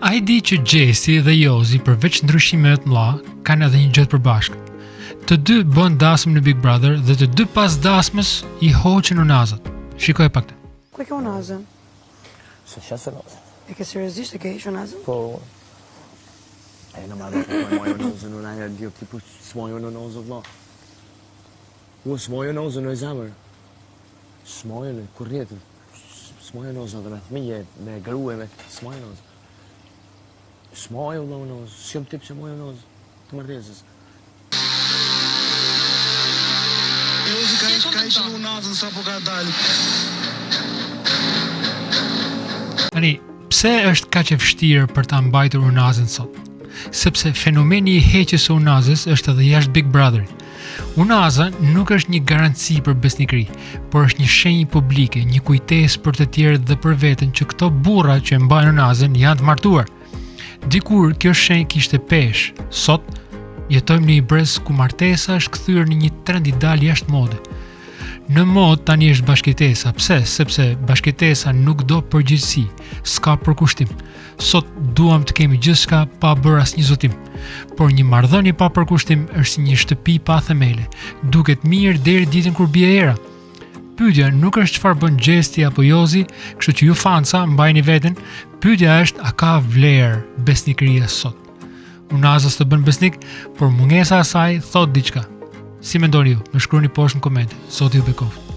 A i di që Gjesi dhe Jozi përveç ndryshimeve të mëdha kanë edhe një gjë të përbashkët. Të dy bën dasëm në Big Brother dhe të dy pas dasmës i hoqën unazat. Shikoj pak të. Ku e ke unazën? Se qasë unazën. E ke seriozisht e ke heq unazën? Po. E në madhe po moj unazën, unë aja dio tipu s'moj unazën vla. Unë s'moj unazën në zemër. S'moj në kurrjetë. S'moj unazën dhe me thmije, me grue, me s'moj unazën. S'moj unazën, s'jom tip që moj unazën, të më rrezës. Ka ishë në unazën sa po ka dalë. Tani, pse është kaq e vështirë për ta mbajtur unazën sot? Sepse fenomeni i heqjes së unazës është edhe jashtë Big Brotherit. Unaza nuk është një garanci për besnikëri, por është një shenjë publike, një kujtesë për të tjerët dhe për veten që këto burra që e mbajnë unazën janë të martuar. Dikur kjo shenjë kishte peshë, sot jetojmë në një brez ku martesa është kthyer në një trend i dalë jashtë mode. Në mod tani është bashkëtesa. Pse? Sepse bashkëtesa nuk do përgjegjësi, s'ka përkushtim. Sot duam të kemi gjithçka pa bërë asnjë zotim. Por një marrëdhënie pa përkushtim është si një shtëpi pa themele. Duket mirë deri ditën kur bie era. Pyetja nuk është çfarë bën Gjesti apo Jozi, kështu që ju fanca mbajini veten. Pyetja është a ka vlerë besnikëria sot. Unaza s'të bën besnik, por mungesa e saj thot diçka. Si mendoni ju? Më shkruani poshtë në komente. Zoti ju bekoft.